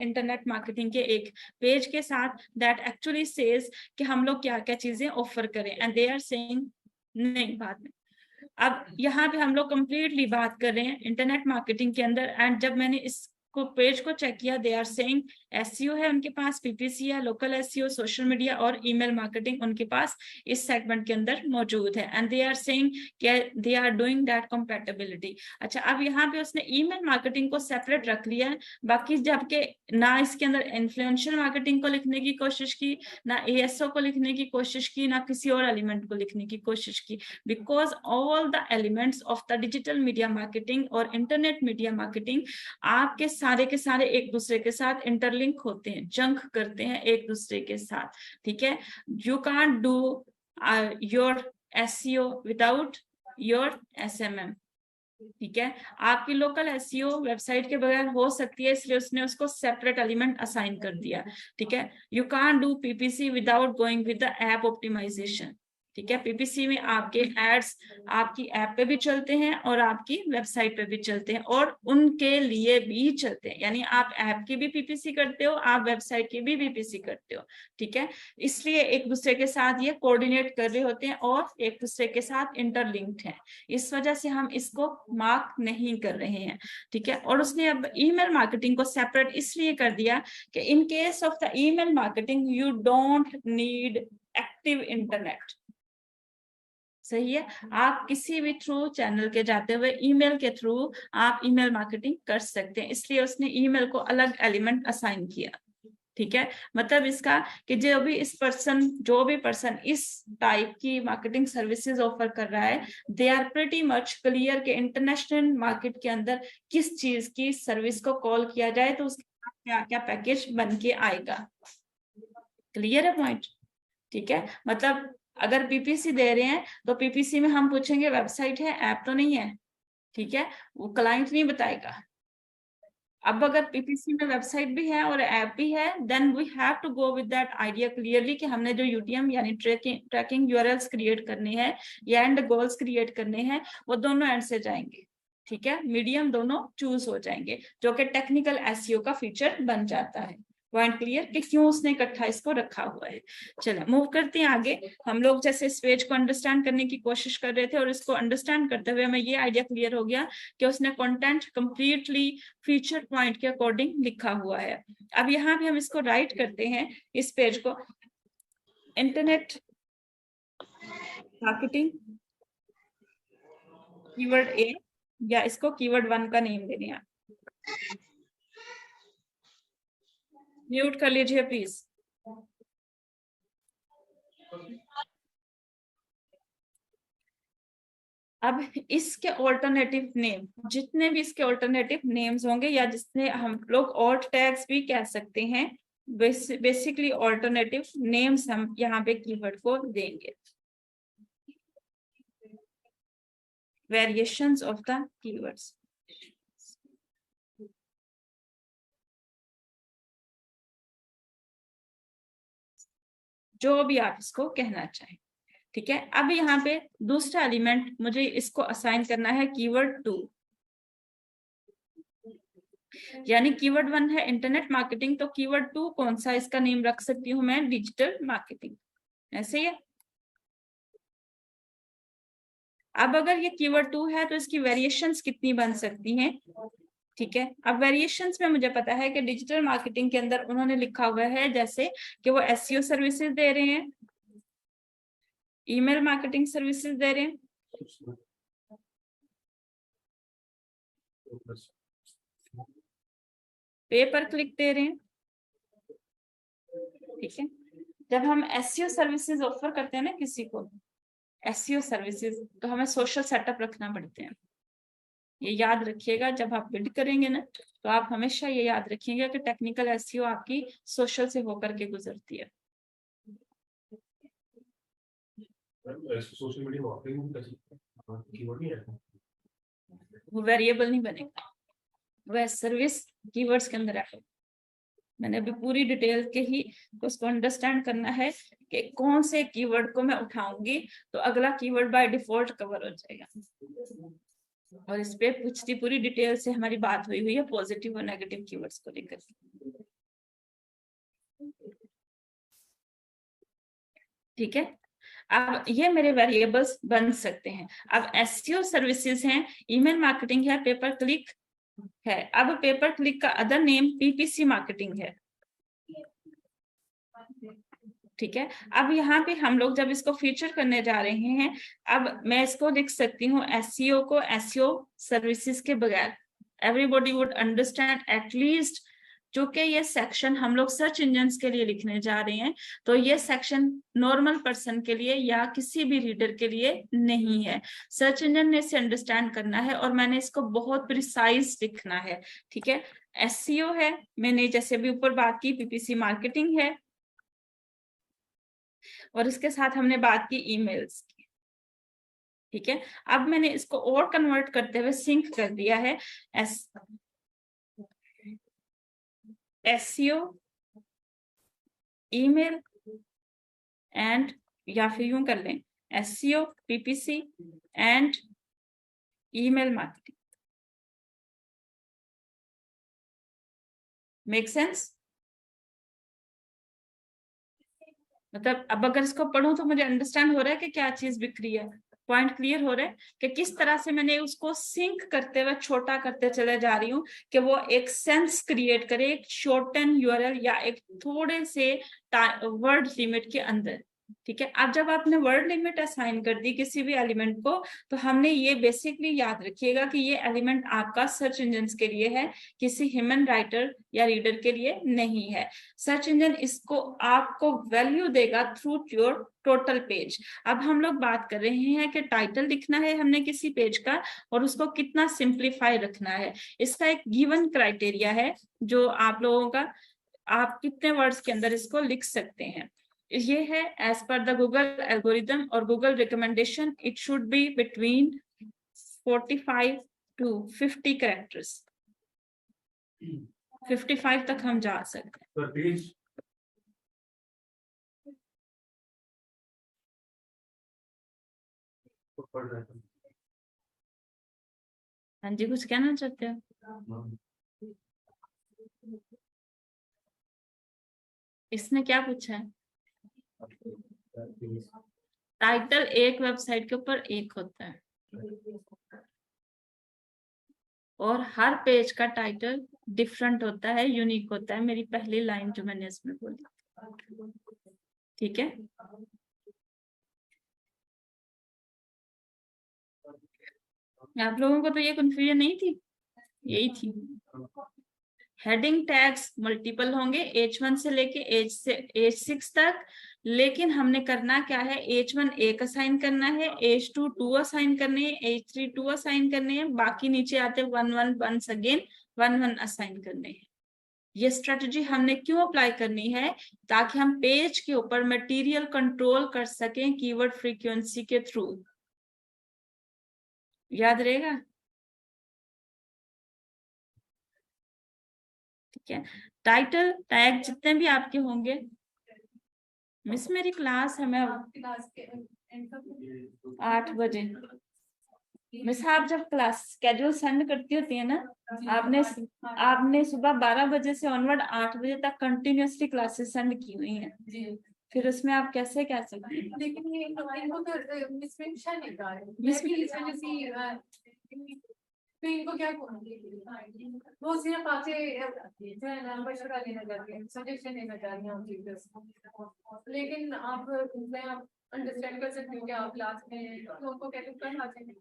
Internet marketing के एक page के साथ दैट एक्चुअली सेज कि हम लोग क्या क्या चीजें ऑफर करें, एंड दे आर सेइंग नहीं बाद में। अब यहाँ पे हम लोग कंप्लीटली बात कर रहे हैं इंटरनेट मार्केटिंग के अंदर, एंड जब मैंने इसको पेज को चेक किया, दे आर सेइंग एसईओ है उनके पास, पीपीसी है, लोकल एसईओ, सोशल मीडिया और ईमेल मार्केटिंग उनके पास इस सेगमेंट के अंदर मौजूद है, and they are saying they are doing that compatibility. अच्छा, अब यहाँ पे उसने ईमेल मार्केटिंग को सेपरेट रख लिया है, बाकी जबकि ना इसके अंदर इन्फ्लुएंशियल मार्केटिंग को लिखने की कोशिश की, ना एएसओ को लिखने की कोशिश की, ना किसी और एलिमेंट को लिखने की कोशिश की, because all the elements of the digital media marketing और इंटरनेट मीडिया मार्केटिंग आपके सारे के सारे एक दूसरे के साथ इंटरलिंक होते हैं, जंक करते हैं एक दूसरे के साथ, ठीक है। You can't do your SEO without your SMM, ठीक है। आपकी लोकल एसईओ वेबसाइट के बगैर हो सकती है, इसलिए उसने उसको सेपरेट एलिमेंट असाइन कर दिया, ठीक है। You can't do PPC without going with the app optimization, ठीक है। पीपीसी में आपके एड्स आपकी ऐप पे भी चलते हैं और आपकी वेबसाइट पे भी चलते हैं और उनके लिए भी चलते हैं, यानी आप ऐप की भी पीपीसी करते हो, आप वेबसाइट की भी पीपीसी करते हो, ठीक है। इसलिए एक दूसरे के साथ ये कोऑर्डिनेट कर रहे होते हैं और एक दूसरे के साथ इंटरलिंक्ड हैं, इस वजह से हम इसको मार्क नहीं कर रहे हैं, ठीक है। और उसने अब ईमेल मार्केटिंग को सेपरेट इसलिए कर दिया कि in case of the email marketing you don't need active internet, सही है। आप किसी भी थ्रू चैनल के जाते हुए ईमेल के थ्रू आप ईमेल मार्केटिंग कर सकते हैं, इसलिए उसने ईमेल को अलग एलिमेंट असाइन किया, ठीक है। मतलब इसका कि जो भी पर्सन इस टाइप की मार्केटिंग सर्विसेज ऑफर कर रहा है, they are pretty much clear कि इंटरनेशनल मार्केट के अंदर किस चीज की सर्विस को कॉल किया जाए तो उसके क्या क्या पैकेज बन के आएगा, क्लियर है पॉइंट, ठीक है। मतलब अगर पीपीसी दे रहे हैं तो पीपीसी में हम पूछेंगे वेबसाइट है, ऐप तो नहीं है, ठीक है, वो क्लाइंट नहीं बताएगा। अब अगर पीपीसी में वेबसाइट भी है और ऐप भी है, then we have to go with that idea clearly कि हमने जो यूटीएम यानी ट्रैकिंग यूआरएल्स क्रिएट करने हैं या एंड गोल्स क्रिएट करने हैं, वो दोनों एंड से जाएंगे, ठीक है। मीडियम दोनों चूज हो जाएंगे, जो कि टेक्निकल एसईओ का फीचर बन जाता है। पॉइंट क्लियर कि क्यों उसने इकट्ठा इसको रखा हुआ है। चलो मूव करते हैं आगे। हम लोग जैसे इस पेज को अंडरस्टैंड करने की कोशिश कर रहे थे और इसको अंडरस्टैंड करते हुए हमें ये आइडिया क्लियर हो गया कि उसने कंटेंट कंप्लीटली फीचर पॉइंट के अकॉर्डिंग लिखा हुआ है। अब यहाँ भी हम इसको राइट करते हैं, इस पेज को, इंटरनेट मार्केटिंग कीवर्ड ए, या इसको कीवर्ड 1 का नेम देने हैं। म्यूट कर लीजिए प्लीज। अब इसके ऑल्टरनेटिव नेम, जितने भी इसके ऑल्टरनेटिव नेम्स होंगे या जिसने हम लोग ऑल्ट टैग्स भी कह सकते हैं, बेसिकली ऑल्टरनेटिव नेम्स हम यहाँ पे कीवर्ड को देंगे, वेरिएशंस ऑफ द कीवर्ड्स। जो भी आप इसको कहना चाहें, ठीक है। अब यहाँ पे दूसरा एलिमेंट मुझे इसको असाइन करना है कीवर्ड 2, यानी कीवर्ड 1 है इंटरनेट मार्केटिंग, तो कीवर्ड 2 कौन सा इसका नेम रख सकती हूँ मैं, डिजिटल मार्केटिंग, ऐसे ही है। अब अगर ये कीवर्ड 2 है तो इसकी वेरिएशंस कितनी बन सकती हैं, ठीक है। अब वेरिएशंस में मुझे पता है कि डिजिटल मार्केटिंग के अंदर उन्होंने लिखा हुआ है जैसे कि वो एसईओ सर्विसेज दे रहे हैं, ईमेल मार्केटिंग सर्विसेज दे रहे हैं, पे पर क्लिक दे रहे हैं, ठीक है। जब हम एसईओ सर्विसेज ऑफर करते हैं ना किसी को, एसईओ सर्विसेज, तो हमें सोशल सेटअप रखना पड़ते हैं। ये याद रखिएगा, जब आप बिल्ड करेंगे ना तो आप हमेशा ये याद रखिएगा कि टेक्निकल एसईओ आपकी सोशल से होकर के गुजरती है। सोशल मीडिया वो वेरिएबल नहीं बनेगा, वह सर्विस कीवर्ड्स के अंदर आएगा। मैंने अभी पूरी डिटेल के ही उसको अंडरस्टैंड करना है कि कौन से कीवर्ड को मैं उठाऊंगी तो अगला कीवर्ड बाय डिफॉल्ट कवर हो जाएगा। और इस पे पिछली पूरी डिटेल से हमारी बात हुई है पॉजिटिव और नेगेटिव कीवर्ड्स को लेकर। ठीक है, अब ये मेरे वेरिएबल्स बन सकते हैं। अब एसईओ सर्विसेज हैं, ईमेल मार्केटिंग है, पेपर क्लिक है। अब पेपर क्लिक का अदर नेम पीपीसी मार्केटिंग है। ठीक है, अब यहाँ पे हम लोग जब इसको फीचर करने जा रहे हैं, अब मैं इसको लिख सकती हूँ एसईओ को एसईओ सर्विसेज के बगैर। एवरीबॉडी वुड अंडरस्टैंड एटलीस्ट, जो कि ये सेक्शन हम लोग सर्च इंजन के लिए लिखने जा रहे हैं, तो ये सेक्शन नॉर्मल पर्सन के लिए या किसी भी रीडर के लिए नहीं है। सर्च इंजन ने इसे अंडरस्टैंड करना है और मैंने इसको बहुत प्रिसाइज लिखना है। ठीक है, एसईओ है, मैंने जैसे भी ऊपर बात की, पीपीसी मार्केटिंग है, और इसके साथ हमने बात की ईमेल्स की। ठीक है, अब मैंने इसको और कन्वर्ट करते हुए सिंक कर दिया है एसईओ ईमेल एंड, या फिर यूं कर लें SEO PPC and email marketing. Make sense? मतलब अब अगर इसको पढ़ूं तो मुझे अंडरस्टैंड हो रहा है कि क्या चीज बिक रही है, पॉइंट क्लियर हो रहा है कि किस तरह से मैंने उसको सिंक करते हुए छोटा करते चले जा रही हूँ कि वो एक सेंस क्रिएट करे, एक शॉर्टन यूआरएल या एक थोड़े से वर्ड लिमिट के अंदर। ठीक है, अब जब आपने वर्ड लिमिट असाइन कर दी किसी भी एलिमेंट को, तो हमने ये बेसिकली याद रखिएगा कि ये एलिमेंट आपका सर्च इंजन के लिए है, किसी ह्यूमन राइटर या रीडर के लिए नहीं है। सर्च इंजन इसको आपको वैल्यू देगा थ्रू योर टोटल पेज। अब हम लोग बात कर रहे हैं कि टाइटल लिखना है हमने किसी पेज का और उसको कितना सिंप्लीफाई रखना है। इसका एक गिवन क्राइटेरिया है जो आप लोगों का, आप कितने वर्ड्स के अंदर इसको लिख सकते हैं। ये है एज पर द गूगल एल्गोरिदम और Google recommendation, it should be between 45 to 50 characters. 55 तक हम जा सकते हैं। हाँ जी, कुछ कहना चाहते हो? इसने क्या पूछा है? टाइटल एक वेबसाइट के ऊपर एक होता है और हर पेज का टाइटल डिफरेंट होता है, यूनिक होता है। मेरी पहली लाइन जो मैंने इसमें बोली, ठीक है। आप लोगों को तो ये कंफ्यूजन नहीं थी? यही थी। हेडिंग टैग्स मल्टीपल होंगे, H1 से लेके H6 तक, लेकिन हमने करना क्या है, H1 एक असाइन करना है, H2 2 असाइन करने हैं, H3 2 असाइन करने हैं, बाकी नीचे आते 1 1 वंस अगेन 1 1 असाइन करने हैं। ये स्ट्रेटजी हमने क्यों अप्लाई करनी है? ताकि हम पेज के ऊपर मटेरियल कंट्रोल कर सकें कीवर्ड फ्रीक्वेंसी के थ्रू। याद रहेगा? ठीक है, टाइटल टैग जितने भी आपके होंगे। मिस मेरी क्लास है, मैं 8 बजे। मिस आप जब क्लास स्केड्यूल सेंड करती होती है ना, आपने सुबह 12 बजे से ऑनवर्ड 8 बजे तक कंटिन्यूअसली क्लासेस सेंड की हुई हैं। फिर उसमें आप कैसे कह सकते हैं? लेकिन ये इनको तो मिसमेंशन नहीं कर रहे, मिस इस वजह से तो इनको क्या वो सिर्फ आके जो है ना मशवरा लेना चाहती है, सजेशन लेना चाहती हैं टीचर्स, लेकिन आप अंडरस्टैंड कर सकते हो कि आप क्लास में तो उनको कैसे करना चाहिए।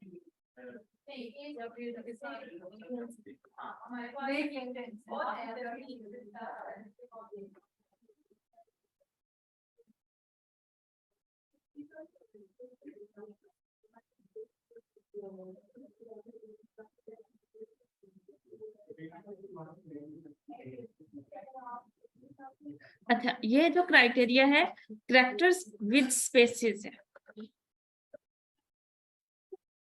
अच्छा, ये जो क्राइटेरिया है कैरेक्टर्स विद स्पेसेस है।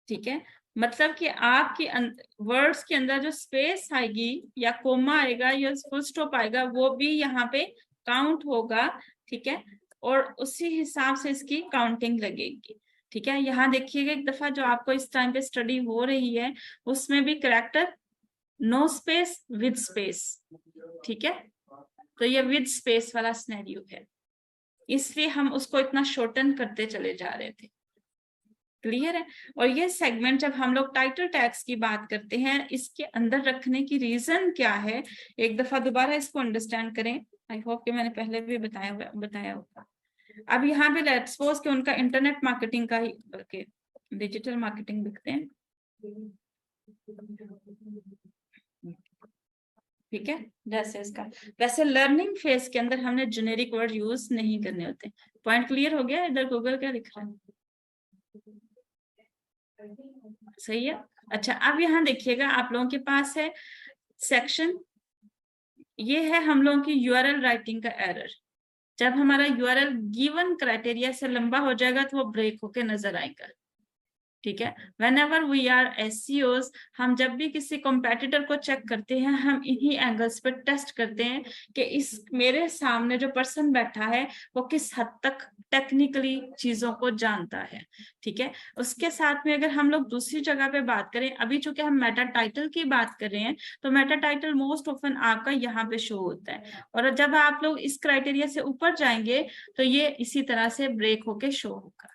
ठीक है, मतलब कि आपके वर्ड्स के अंदर जो स्पेस आएगी या कोमा आएगा या फुल स्टॉप आएगा वो भी यहाँ पे काउंट होगा। ठीक है, और उसी हिसाब से इसकी काउंटिंग लगेगी। ठीक है, यहाँ देखिएगा एक दफा जो आपको इस टाइम पे स्टडी हो रही है उसमें भी character no space with space. ठीक है, तो ये विद स्पेस वाला सिनेरियो है। इसलिए हम उसको इतना शॉर्टन करते चले जा रहे थे। क्लियर है? और ये सेगमेंट जब हम लोग टाइटल टैग्स की बात करते हैं, इसके अंदर रखने की रीजन क्या है, एक दफा दोबारा इसको अंडरस्टैंड करें। आई होप कि मैंने पहले भी बताया होगा। अब यहाँ पे लेट्स सपोज कि उनका इंटरनेट मार्केटिंग का ही बल्कि डिजिटल मार्केटिंग लिखते हैं, ठीक है। जैसे इसका, वैसे लर्निंग फेज के अंदर हमने जेनेरिक वर्ड यूज नहीं करने होते। पॉइंट क्लियर हो गया? इधर गूगल क्या लिख रहा है, सही है। अच्छा, अब यहाँ देखिएगा, आप लोगों के पास है सेक्शन, ये है हम लोगों की यूआरएल राइटिंग का एरर। जब हमारा यूआरएल गिवन क्राइटेरिया से लंबा हो जाएगा तो वो ब्रेक होके नजर आएगा, ठीक है। Whenever we are SEOs, हम जब भी किसी कॉम्पेटिटर को चेक करते हैं, हम इन्हीं एंगल्स पर टेस्ट करते हैं कि इस मेरे सामने जो पर्सन बैठा है वो किस हद तक टेक्निकली चीजों को जानता है, ठीक है। उसके साथ में अगर हम लोग दूसरी जगह पे बात करें, अभी चूंकि हम मेटा टाइटल की बात कर रहे हैं, तो मेटा टाइटल मोस्ट ऑफन आपका यहाँ पे शो होता है, और जब आप लोग इस क्राइटेरिया से ऊपर जाएंगे तो ये इसी तरह से ब्रेक होके शो होगा,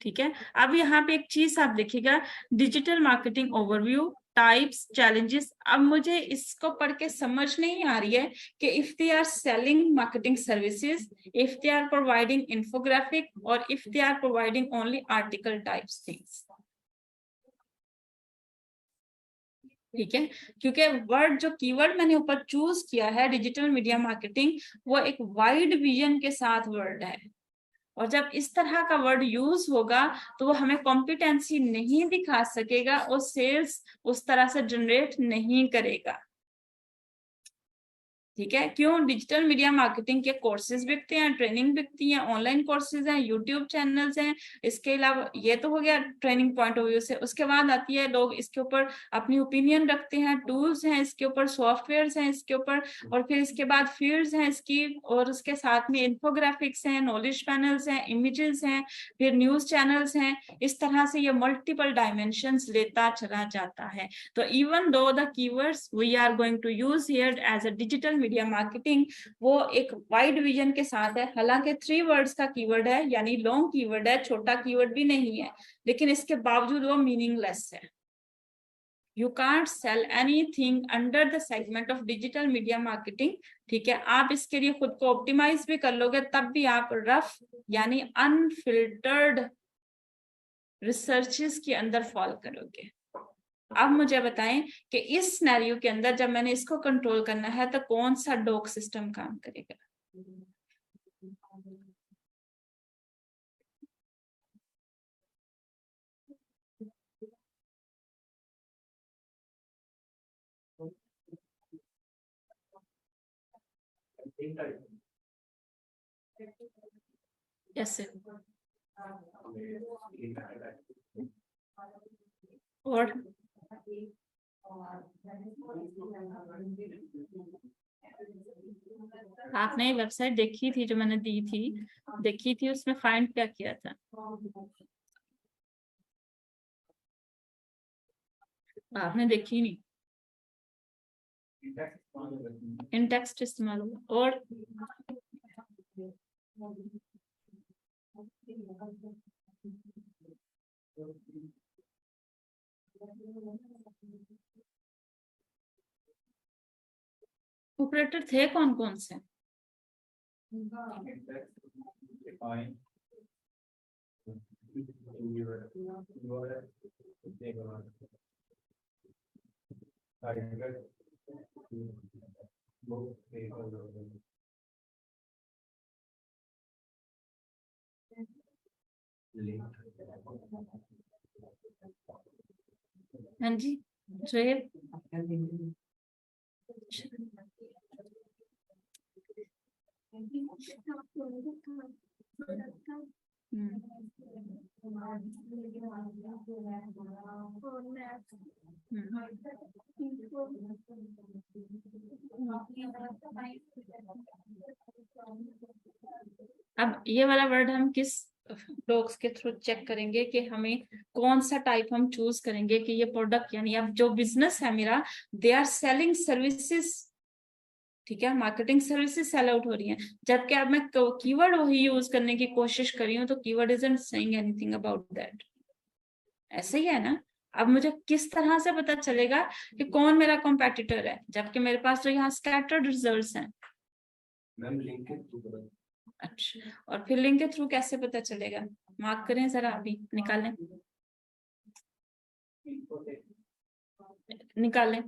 ठीक है। अब यहाँ पे एक चीज आप देखिएगा, digital marketing overview, types, challenges. अब मुझे इसको पढ़ के समझ नहीं आ रही है कि if they are selling marketing services, if they are providing infographic, और if they are providing only article types things, ठीक है। क्योंकि वर्ड जो कीवर्ड मैंने ऊपर चूज किया है डिजिटल मीडिया मार्केटिंग, वो एक वाइड विजन के साथ वर्ड है, और जब इस तरह का वर्ड यूज होगा तो वो हमें कॉम्पिटेंसी नहीं दिखा सकेगा और सेल्स उस तरह से जनरेट नहीं करेगा, ठीक है। क्यों? डिजिटल मीडिया मार्केटिंग के कोर्सेज बिकते हैं, ट्रेनिंग बिकती है, ऑनलाइन कोर्सेज हैं, यूट्यूब चैनल्स हैं। इसके अलावा ये तो हो गया ट्रेनिंग पॉइंट ऑफ व्यू से। उसके बाद आती है, लोग इसके ऊपर अपनी ओपिनियन रखते हैं, टूल्स हैं इसके ऊपर, सॉफ्टवेयर हैं इसके ऊपर, और फिर इसके बाद फील्ड्स हैं इसकी, और उसके साथ में इन्फोग्राफिक्स हैं, नॉलेज पैनल्स हैं, इमेजेस हैं, फिर न्यूज चैनल्स हैं। इस तरह से ये मल्टीपल डायमेंशंस लेता चला जाता है। तो even though the keywords we are going to use here as a digital media marketing, वो एक वाइड विजन के साथ है। हालांकि 3 वर्ड्स का कीवर्ड है, यानी लॉन्ग कीवर्ड है, छोटा कीवर्ड भी नहीं है, लेकिन इसके बावजूद वो मीनिंगलेस है। You can't sell anything under the segment of digital media marketing, ठीक है। आप इसके लिए खुद को ऑप्टिमाइज भी कर लोगे, तब भी आप रफ यानी अनफिल्टर्ड रिसर्चेस के अंदर फॉल करोगे। अब मुझे बताएं कि इस सिनेरियो के अंदर जब मैंने इसको कंट्रोल करना है तो कौन सा डॉक सिस्टम काम करेगा? कैसे? और आपने वेबसाइट देखी थी जो मैंने दी थी, देखी थी, उसमें फाइंड क्या किया था? आपने देखी नहीं, इन टेक्स्ट इस्तेमाल हुआ। और ऑपरेटर थे कौन कौन से? हाँ जी, जोएल। अब ये वाला वर्ड हम किस डॉक्स के थ्रू चेक करेंगे कि हमें कौन सा टाइप हम चूज करेंगे कि ये प्रोडक्ट, यानी अब जो बिजनेस है मेरा, दे आर सेलिंग सर्विसेज, ठीक है, मार्केटिंग सर्विसेज सेल आउट हो रही हैं, जबकि अब मैं कीवर्ड वही यूज करने की कोशिश कर रही हूँ, तो keyword isn't saying anything about that. ऐसे ही है ना। अब मुझे किस तरह से पता चलेगा कि कौन मेरा कॉम्पिटिटर है, जबकि मेरे पास तो यहाँ स्कैटर्ड रिजल्ट्स हैं। मैम लिंक के थ्रू। अच्छा, और फिर लिंक के थ्रू कैसे पता चलेगा? मार्क करें जरा, अभी निकालें निकालें।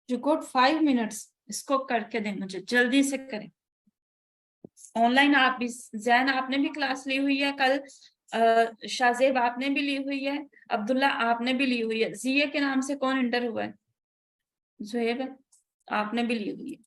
You got 5 minutes, इसको करके दें मुझे, जल्दी से करें। ऑनलाइन आप भी, जैन आपने भी क्लास ली हुई है कल, शाहजेब आपने भी ली हुई है, अब्दुल्ला आपने भी ली हुई है, जिया के नाम से कौन इंटर हुआ है? जुहेब आपने भी ली हुई है।